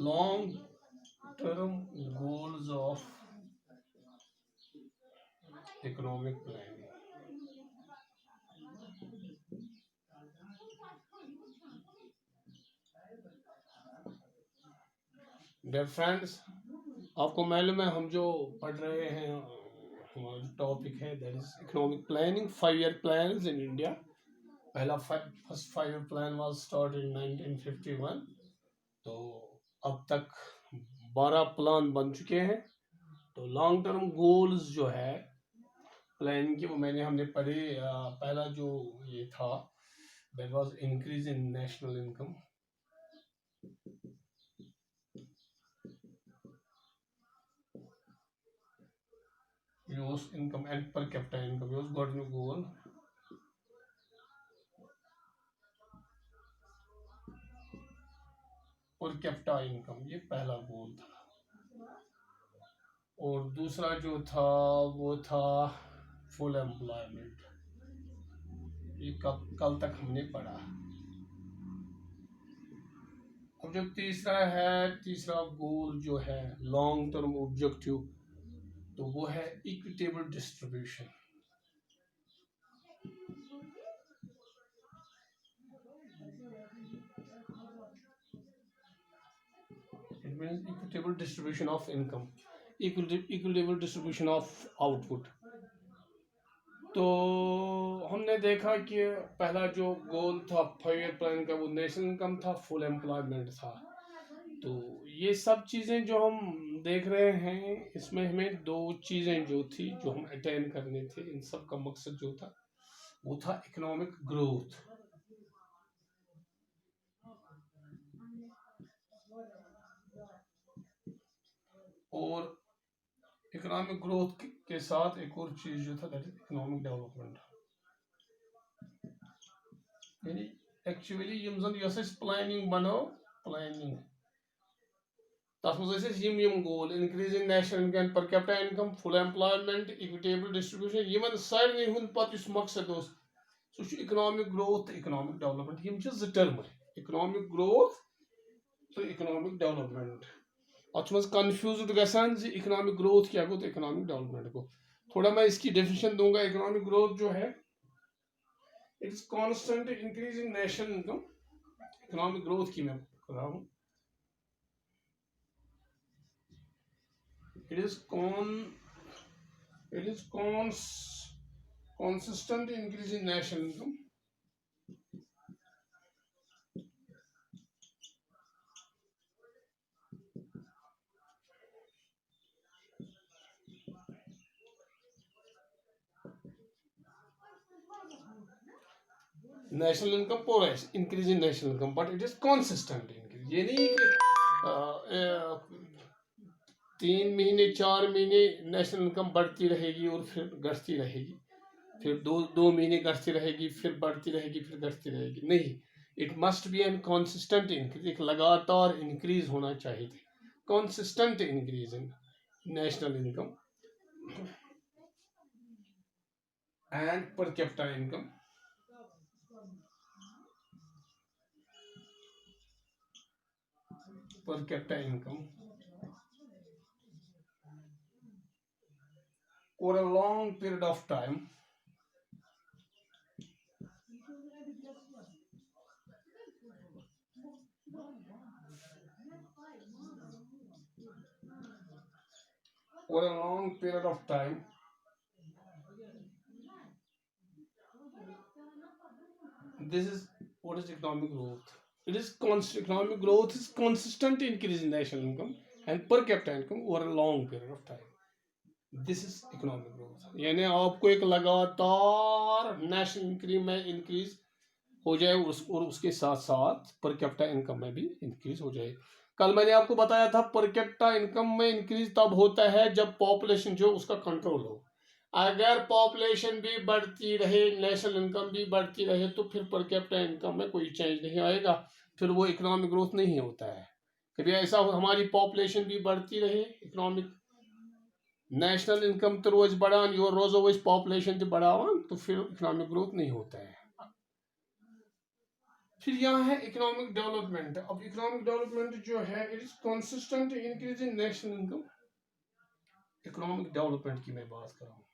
long term goals of economic planning. Dear friends, आपको मालूम है हम जो पढ़ रहे हैं, हमारा टॉपिक है that is economic planning, 5 year plans in India. पहला first 5 year plan was start in 1951. तो अब तक 12 प्लान बन चुके हैं. तो लॉन्ग टर्म गोल्स जो है प्लानिंग की, वो हमने पढ़े. पहला जो ये था that was increase in national income. Gross income and per capita income was got new goal. Per capita income ये पहला गोल था. और दूसरा जो था वो था फुल एम्प्लॉयमेंट. ये कल तक हमने पढ़ा. अब जो तीसरा गोल जो है लॉन्ग टर्म ऑब्जेक्टिव, तो वो है equitable distribution. It means equitable distribution of income, equitable distribution of output. तो हमने देखा कि पहला जो गोल था 5 ईयर प्लान का वो नेशनल इनकम था, फुल एम्प्लॉयमेंट था. तो ये सब चीज़ें जो हम देख रहे हैं, इसमें हमें 2 चीज़ें जो थी जो हम अटेन करने थे, इन सब का मकसद जो था वो था इकोनॉमिक ग्रोथ. और इकोनॉमिक ग्रोथ के साथ एक और चीज़ जो था दैट इज इकोनॉमिक डेवलपमेंट. यानी एक्चुअली यम जन यस प्लानिंग बनो प्लानिंग तथ मम goal increasing national income, per capita income, full employment, equitable distribution, यमन सारे हुंद पत मकसद सह इकोनॉमिक ग्रोथ, इकोनॉमिक डेवलपमेंट. यम 2 टर्म, इकोनॉमिक ग्रोथ तो इकोनॉमिक डेवलपमेंट. अत कन्फ्यूज गसान इकोनॉमिक ग्रोथ क्या गो तो इकोनॉमिक डेवलपमेंट गो. थोड़ा मैं इसकी डेफिनेशन दूंगा. इकोनॉमिक ग्रोथ जो है it is constant increasing national income. Economic growth की मैं कर रहा हूँ. It is consistent increase in national income. National income poor है, increase in national income, but it is consistent increase. ये नहीं कि 3 महीने 4 महीने नेशनल इनकम बढ़ती रहेगी और फिर घटती रहेगी, फिर 2 महीने घटती रहेगी, फिर बढ़ती रहेगी, फिर घटती रहेगी. नहीं, it must be an consistent increase. एक लगातार इंक्रीज होना चाहिए. Consistent increase in national income and per capita income. Per capita income over a long period of time. Over a long period of time, this is what is economic growth. It is economic growth is consistent increase in national income and per capita income over a long period of time. This is economic growth. यानी आपको एक लगातार national income में increase हो जाए और उसके साथ साथ पर कैपिटा इनकम में भी इंक्रीज हो जाए। कल मैंने आपको बताया था पर कैपिटा इनकम में इंक्रीज तब होता है जब पॉपुलेशन जो उसका कंट्रोल हो। अगर पॉपुलेशन भी बढ़ती रहे, नेशनल इनकम भी बढ़ती रहे, तो फिर पर कैपिटा इनकम में कोई चेंज नहीं आएगा, फिर वो इकोनॉमिक ग्रोथ नहीं होता है। कभी ऐसा हो हमारी पॉपुलेशन भी बढ़ती रहे, इकोनॉमिक नेशनल इनकम तो रोज बढ़ान और रोज पॉपुलेशन तो बढ़ावान, तो फिर इकोनॉमिक ग्रोथ नहीं होता है। फिर यहाँ है इकोनॉमिक डेवलपमेंट। अब इकोनॉमिक डेवलपमेंट जो है it is consistent increase in national income. Economic development की मैं बात कर रहा हूँ,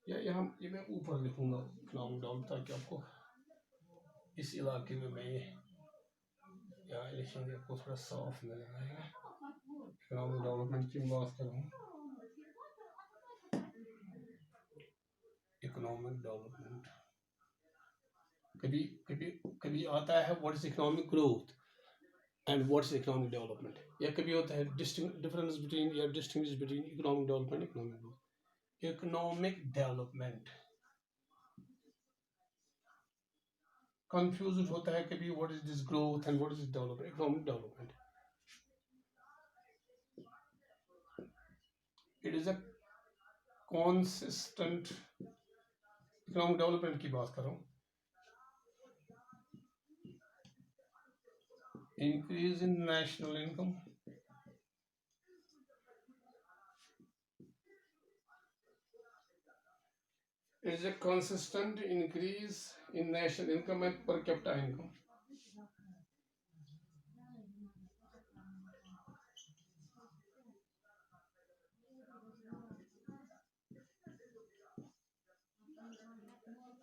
या यहाँ ये मैं ऊपर लिखूंगा इकोनॉमिक डेवलपमेंट, ताकि आपको इस इलाके में मैं यहाँ लिखेंगे आपको थोड़ा साफ नजर आएगा। इकोनॉमिक डेवलपमेंट की बात कर रहा हूँ। इकोनॉमिक डेवलपमेंट कभी कभी कभी आता है what is economic growth and what is economic development, या कभी होता है डिफरेंस बिटवीन या distinguish between economic development economic growth. Economic development confuse होता है कभी what is this growth and what is development. Economic development it is a consistent, economic development की बात कर रहा हूँ, increase in national income, is a consistent increase in national income and per capita income.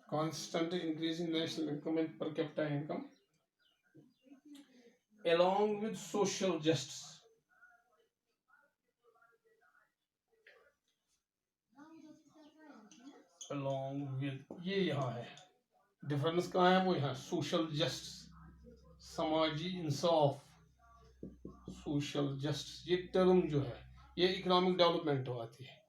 Constant increase in national income and per capita income along with social justice. Along with ये यहाँ है difference कहाँ है, वो यहाँ social justice, समाजी इंसाफ, social justice ये term जो है ये इकोनॉमिक डेवलपमेंट आती है।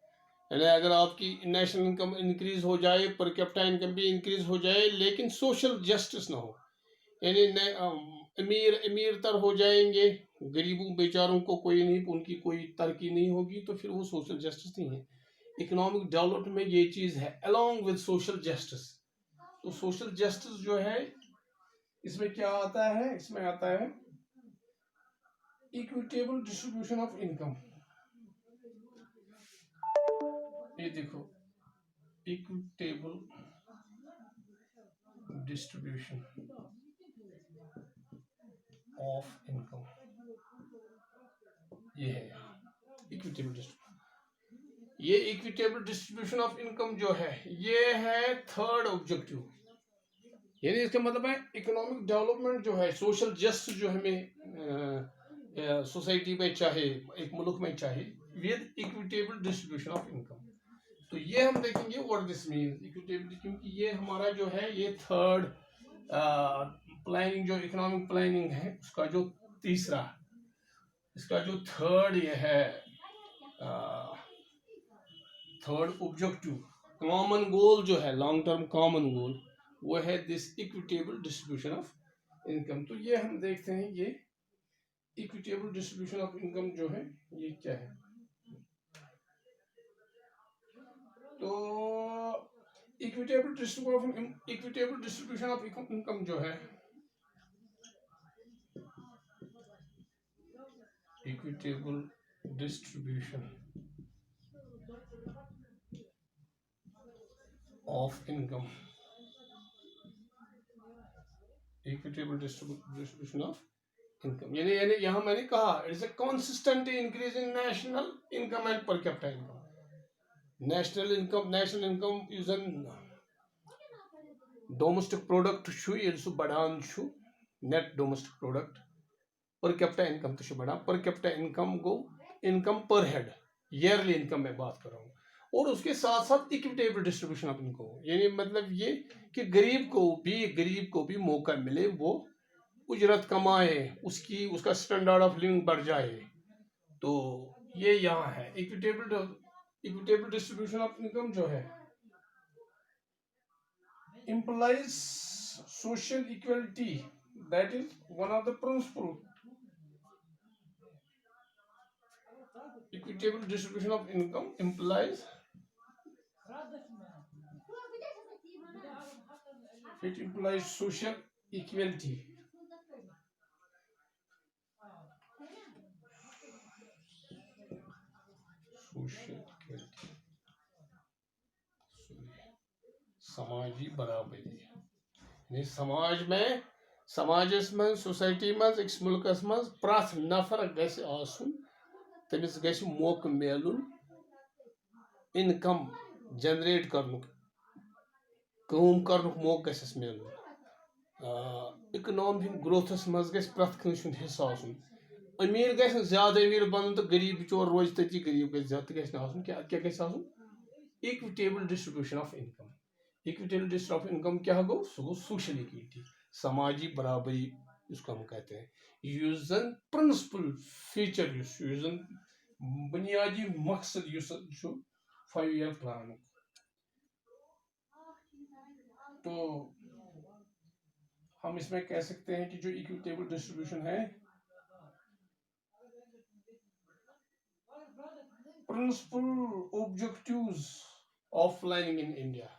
यानी अगर आपकी नेशनल इनकम इंक्रीज हो जाए, पर कैपिटा इनकम भी इंक्रीज हो जाए, लेकिन सोशल जस्टिस ना हो, यानी अमीर अमीर तर हो जाएंगे, गरीबों बेचारों को कोई नहीं, उनकी कोई तरक्की नहीं होगी, तो फिर वो सोशल जस्टिस नहीं है। इकोनॉमिक डेवलपमेंट में ये चीज़ है अलोंग विद सोशल जस्टिस। तो सोशल जस्टिस जो है इसमें क्या आता है, इसमें आता है इक्विटेबल डिस्ट्रीब्यूशन ऑफ इनकम। ये देखो इक्विटेबल डिस्ट्रीब्यूशन ऑफ इनकम, ये है इक्विटेबल डिस्ट्रीब्यूशन। ये इक्विटेबल डिस्ट्रीब्यूशन ऑफ इनकम जो है ये है थर्ड ऑब्जेक्टिव, यानी इसका मतलब है इकोनॉमिक डेवलपमेंट जो है, सोशल जस्टिस जो हमें सोसाइटी में चाहे, एक मुल्क में चाहे, with equitable distribution of income. तो ये हम देखेंगे व्हाट दिस मीन इक्विटेबल, क्योंकि ये हमारा जो है ये थर्ड प्लानिंग, जो इकोनॉमिक प्लानिंग है उसका जो तीसरा, इसका जो थर्ड ये है थर्ड ऑब्जेक्टिव, कॉमन गोल जो है, लॉन्ग टर्म कॉमन गोल, वो है this equitable distribution of income. तो ये हम देखते हैं ये इक्विटेबल डिस्ट्रीब्यूशन ऑफ इनकम जो है ये क्या है। तो इक्विटेबल डिस्ट्रीब्यूशन ऑफ इनकम जो है, equitable distribution of income, equitable distribution of income, यानी यहाँ मैंने कहा it is a consistent increase in national income and per capita income. National income is an domestic product बढ़ान, net domestic product, per capita income तो बढ़ा, per capita income को income per head, yearly income में बात कर रहा हूँ, और उसके साथ साथ इक्विटेबल डिस्ट्रीब्यूशन ऑफ इनकम, यानी मतलब ये कि गरीब को भी मौका मिले, वो उजरत कमाए, उसका स्टैंडर्ड ऑफ लिविंग बढ़ जाए। तो ये यहाँ है इक्विटेबल डिस्ट्रीब्यूशन ऑफ इनकम जो है implies social equality. That is one of the principle. Equitable distribution of income implies it implies social equality. Social equality. समाजी बराबरी यानी समाजस मं सोसाइटी मं अक्स मुल्कस मं प्रथ नफर गस आसुन तमिस गस मौक मिलुन इनकम जनरेट करनुक काम करनुक मौक गसस मिलुन इकोनॉमिक ग्रोथस मं गस प्रथ कंस हिस्सा आसुन अमीर गस ज्यादा अमीर बनन तो गरीब बिचोर रोज तती गरीब गस ज्यादा गस आसुन क्या गस आसुन equitable distribution of income equitable distribution of income क्या गो सो गो सोशल इक्विटी समाजी बराबरी इसको हम कहते हैं युस जन प्रिंसिपल फीचर युस जन बुनियादी मकसद युस 5 ईयर प्लान तो हम इसमें कह सकते हैं कि जो इक्विटेबल डिस्ट्रीब्यूशन है principal objectives of planning in India.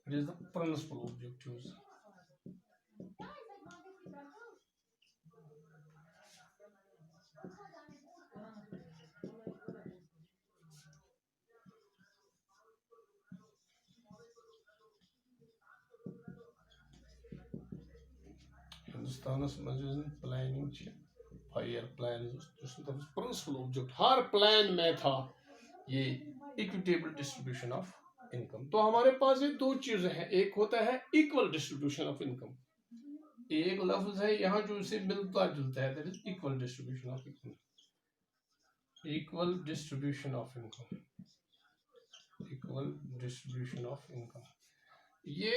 It is the principal objectives. हिंदुस्तानस मं planning 5 year plan principal object हर प्लान में था ये इक्विटेबल डिस्ट्रीब्यूशन ऑफ इनकम। तो हमारे पास ये दो चीजें हैं, एक होता है इक्वल डिस्ट्रीब्यूशन ऑफ इनकम, एक लफ्ज है यहाँ जो इसे मिलता जुलता है, that is equal distribution of income. Equal distribution of income, equal distribution of income, ये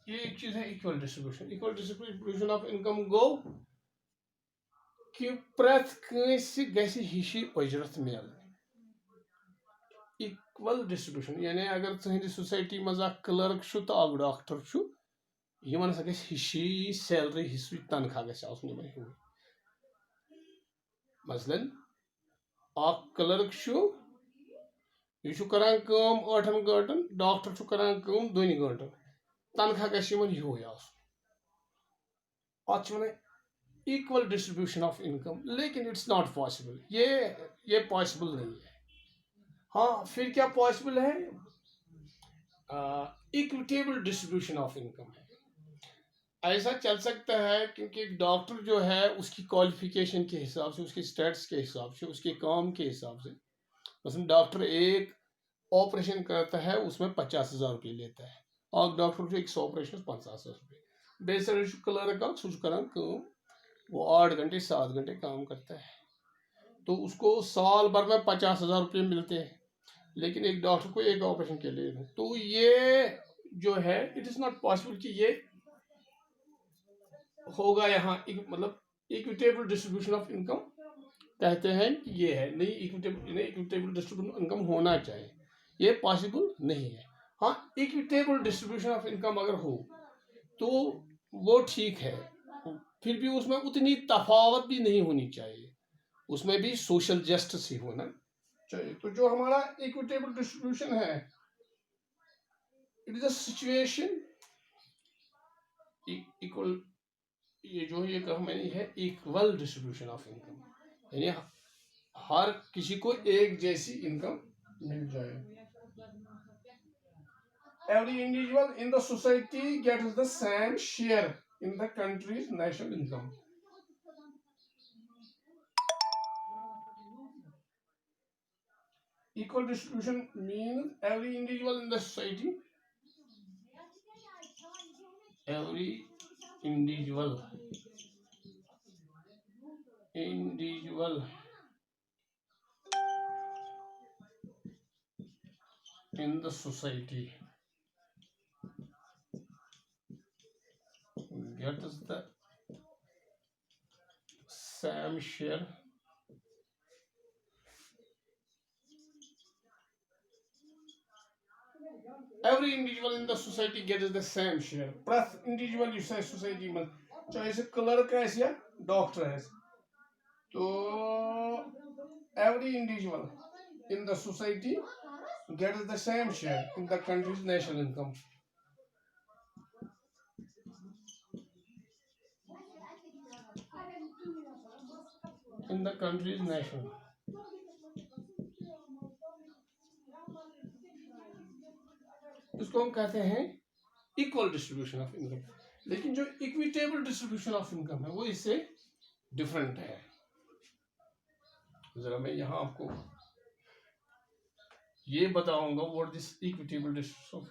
एक चीज है equal distribution. Equal distribution of income गो कि प्रथ कंस गस हिशी उजरत मिल। इक्वल डिस्ट्रीब्यूशन यानी अगर तुहंदि सोसाइटी मज क्लर्क तो अक डॉक्टर यमन सा गस हिशी सैलरी हिस्सु तनख्वाह गस आसन यमन हिउ। मसलन अक क्लर्क यह करान काम 8 घंटन, डॉक्टर करान काम 2 घंटन, तनख्वाह गस यमन हिउ आसन। अत one equal distribution of income, लेकिन इट्स नॉट पॉसिबल, ये पॉसिबल नहीं है। हाँ फिर क्या पॉसिबल है, इक्विटेबल डिस्ट्रीब्यूशन ऑफ इनकम है। ऐसा चल सकता है क्योंकि एक डॉक्टर जो है उसकी क्वालिफिकेशन के हिसाब से, उसके स्टेट्स के हिसाब से, उसके काम के हिसाब से, मसलन डॉक्टर एक ऑपरेशन करता है उसमें 50,000 रुपये लेता है, और डॉक्टर एक 100 ऑपरेशन 50,000 रुपये। बेसर क्लर्क काम वो 8 घंटे 7 घंटे काम करता है, तो उसको साल भर में 50,000 रुपये मिलते हैं, लेकिन एक डॉक्टर को एक ऑपरेशन के लिए। तो ये जो है इट इज़ नॉट पॉसिबल कि ये होगा यहाँ मतलब इक्विटेबल डिस्ट्रीब्यूशन ऑफ इनकम कहते हैं कि ये है नहीं, इक्विटेबल डिस्ट्रीब्यूशन इनकम होना चाहिए, ये पॉसिबल नहीं है। हाँ इक्विटेबल डिस्ट्रीब्यूशन ऑफ इनकम अगर हो तो वो ठीक है, फिर भी उसमें उतनी तफावत भी नहीं होनी चाहिए, उसमें भी सोशल जस्टिस ही होना चाहिए। तो जो हमारा इक्विटेबल डिस्ट्रीब्यूशन है, it is a situation equal, ये जो ये कहा मैंने है इक्वल डिस्ट्रीब्यूशन ऑफ इनकम, यानी हर किसी को एक जैसी इनकम मिल जाए। Every individual in the society gets the same share in the country's national income. Equal distribution means every individual in the society, every individual in the society gets the same share Every individual in the society gets the same share. Press individual you say society में चाहे से clerk है या doctor है, तो every individual in the society gets the same share in the country's national income. In the country's national, इसको हम कहते हैं इक्वल डिस्ट्रीब्यूशन ऑफ इनकम। लेकिन जो इक्विटेबल डिस्ट्रीब्यूशन ऑफ इनकम है वो इससे डिफरेंट है। जरा मैं यहाँ आपको ये बताऊंगा what this equitable distribution of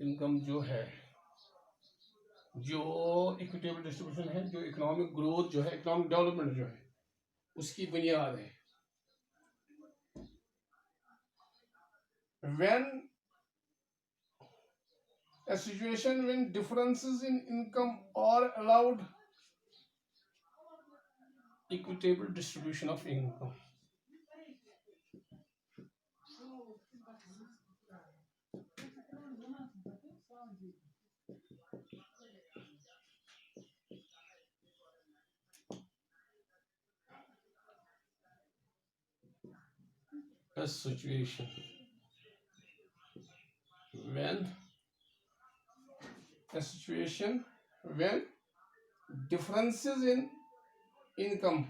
income जो है, जो इक्विटेबल डिस्ट्रीब्यूशन है, जो इकोनॉमिक ग्रोथ जो है, इकोनॉमिक डेवलपमेंट जो है, उसकी बुनियाद है। When a situation when differences in income are allowed, equitable distribution of income. A situation when a situation when differences in income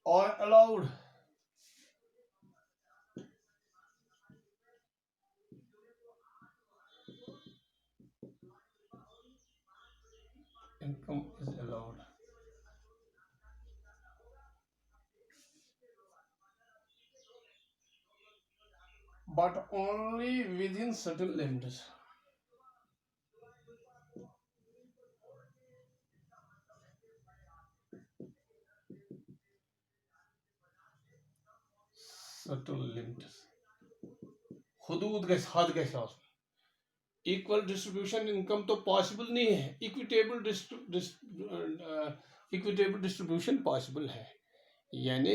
are allowed, income is allowed, but only within certain limits. Certain limits. हदूद गैस हद गैस equal distribution income तो possible नहीं है, equitable distribution possible है। यानी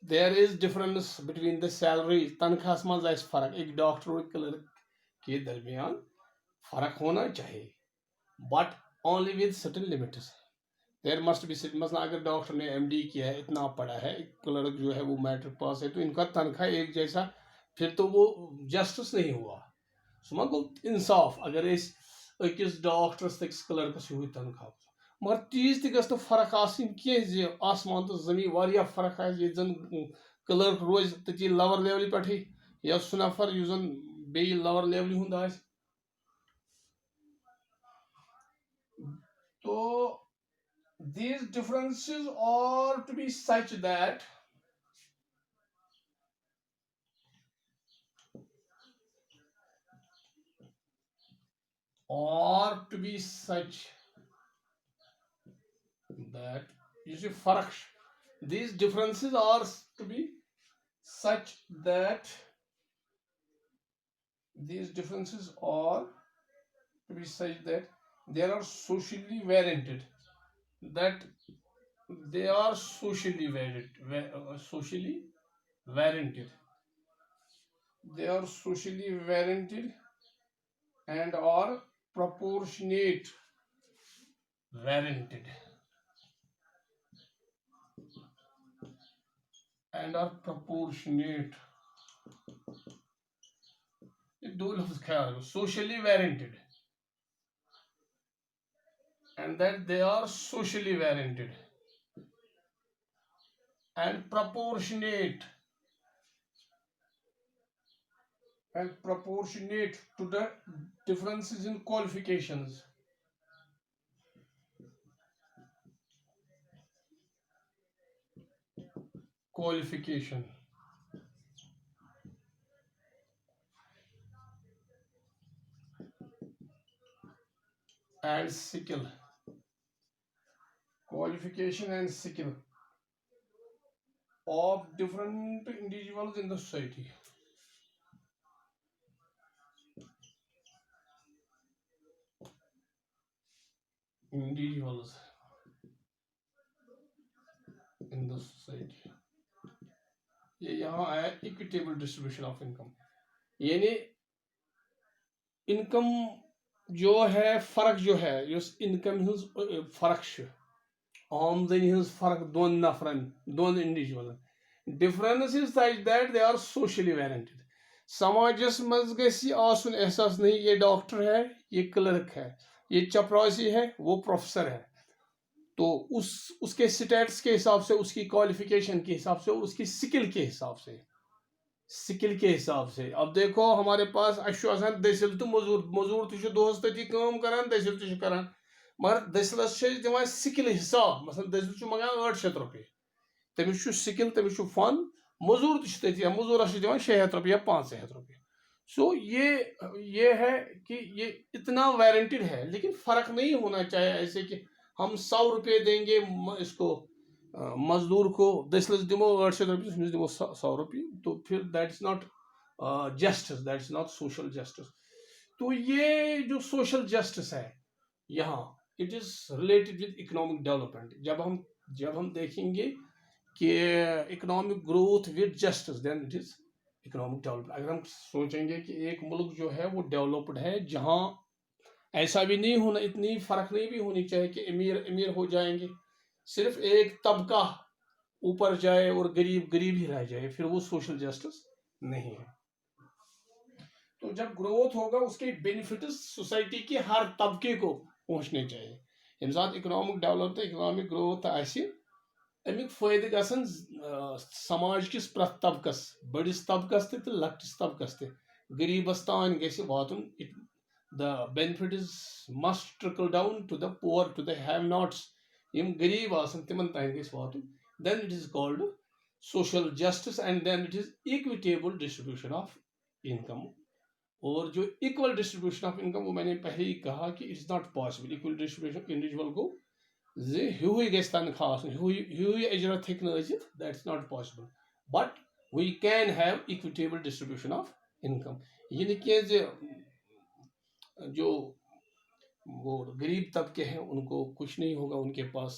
there is difference between the salary, तनख्वाह मज आए फर्क, एक डॉक्टर और क्लर्क के दरमियान फर्क होना चाहिए, but only with certain limits. There must be, मसलन अगर डॉक्टर ने एमडी किया है, इतना पढ़ा है, क्लर्क जो है वो मैट्रिक पास है, तो इनका तनख्वाह एक जैसा, फिर तो वो जस्टिस नहीं हुआ। सो गो इंसाफ अगर अकिस डॉक्टरस तो अकिस क्लर्कस हूँ तनख्वाह, मगर तीज तक तो फर्क आसमान तो जमीन वारिया फर्क ये जन क्लर्क रोज तथी लवर लेवल पे, या सह नफर यु जन बे लवर लेवल हुंद आस। तो these differences are to be such that you see farak, these differences are to be such that these differences are to be such that they are socially warranted, that they are socially socially warranted, they are socially warranted and are proportionate warranted and are proportionate, दो लफ्ज ख्याल रखो, socially warranted and that they are socially warranted and proportionate to the differences in qualifications. Qualification and skill, qualification and skill of different individuals in the society. Individuals in the society. ये यहाँ आया equitable distribution of income, यानी income जो है फर्क जो है income हज फर्क आमदनी हज फर्क दोन नफरन दोन इंडिविजुअलन difference is such that they are socially warranted. समाजस मज गसी आसुन एहसास नहीं ये डॉक्टर है, ये क्लर्क है, ये चपरासी है, वो प्रोफेसर है, तो उसके स्टेटस के हिसाब से, उसकी क्वालिफिकेशन के हिसाब से, उसकी स्किल के हिसाब से, अब देखो हमारे पास दसिल तो मजूर, मजूर तो दोहस तथी काम करान, दसिल तो करान, मगर दसिलस दिवान स्किल हिसाब, मसलन दसिल मंगान 800 रुपये, तमिस स्किल, तमिस फन, मजूर तो तथी, मजूरस दिवान 600 रुपये या 500 रुपये। सो ये है कि ये इतना वारंटेड है, लेकिन फर्क नहीं होना चाहिए ऐसे कि हम 100 रुपये देंगे इसको मजदूर को, दसलस दिमो 800 रुपये, हमिस दिमो 100 रुपये, तो फिर that is not justice, that is not social justice. तो ये जो सोशल जस्टिस है यहाँ, it is related with economic development. जब हम देखेंगे कि economic growth with justice, then it is economic development. अगर हम सोचेंगे कि एक मुल्क जो है वो डेवलप्ड है, जहाँ ऐसा भी नहीं होना, इतनी फर्क नहीं भी होनी चाहिए कि अमीर अमीर हो जाएंगे, सिर्फ एक तबका ऊपर जाए और गरीब गरीब ही रह जाए, फिर वो सोशल जस्टिस नहीं है। तो जब ग्रोथ होगा उसके बेनिफिट्स सोसाइटी के हर तबके को पहुंचने चाहिए। यम साथ इकोनॉमिक डेवलप तो इकोनॉमिक ग्रोथ अमिक फायदे गसन समाज किस प्रत तबकस, बड़िस तबकस तो लक्टिस तबकस ते, गरीबस तान गसि वातुन, the benefit is must trickle down to the poor, to the have nots, yim गरीब आसन तिमन तान गसि वातुन, then it is called social justice, and then it is equitable distribution of income। और जो इक्वल डिस्ट्रीब्यूशन ऑफ इनकम, वो मैंने पहले ही कहा कि it's not possible. Equal distribution individual को ह्यूई गस तनख्वाह, ह्यूई अजरत हेक नजित, that's not possible, but we can have equitable distribution of income. ये नहीं कि जो वो गरीब तबके हैं उनको कुछ नहीं होगा, उनके पास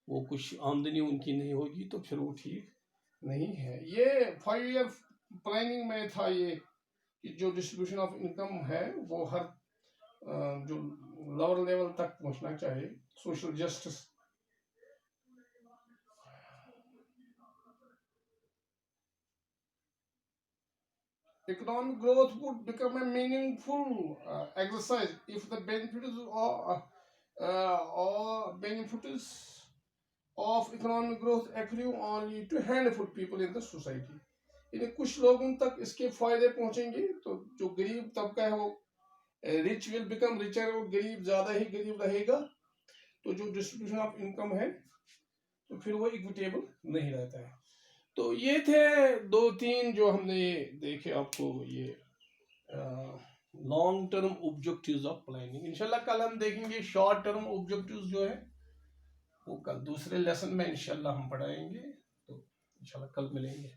वो कुछ आमदनी उनकी नहीं होगी, तो फिर वो ठीक नहीं है। ये 5 ईयर प्लानिंग में था ये कि जो डिस्ट्रीब्यूशन ऑफ इनकम है वो हर जो लोअर लेवल तक पहुंचना चाहिए, social justice. Economic growth would become a meaningful exercise if the benefits of economic growth accrue only to handful people in the society। यानी कुछ लोगों तक इसके फायदे पहुंचेंगे, तो जो गरीब तबका है वो रिच विल बिकम रिचर, और गरीब ज्यादा ही गरीब रहेगा, तो जो डिस्ट्रीब्यूशन ऑफ इनकम है तो फिर वो इक्विटेबल नहीं रहता है। तो ये थे 2-3 जो हमने देखे आपको, ये long term objectives of planning. इंशाल्लाह कल हम देखेंगे शॉर्ट टर्म ऑब्जेक्टिव्स जो है, वो कल दूसरे लेसन में इंशाल्लाह हम पढ़ाएंगे। तो इंशाल्लाह कल मिलेंगे।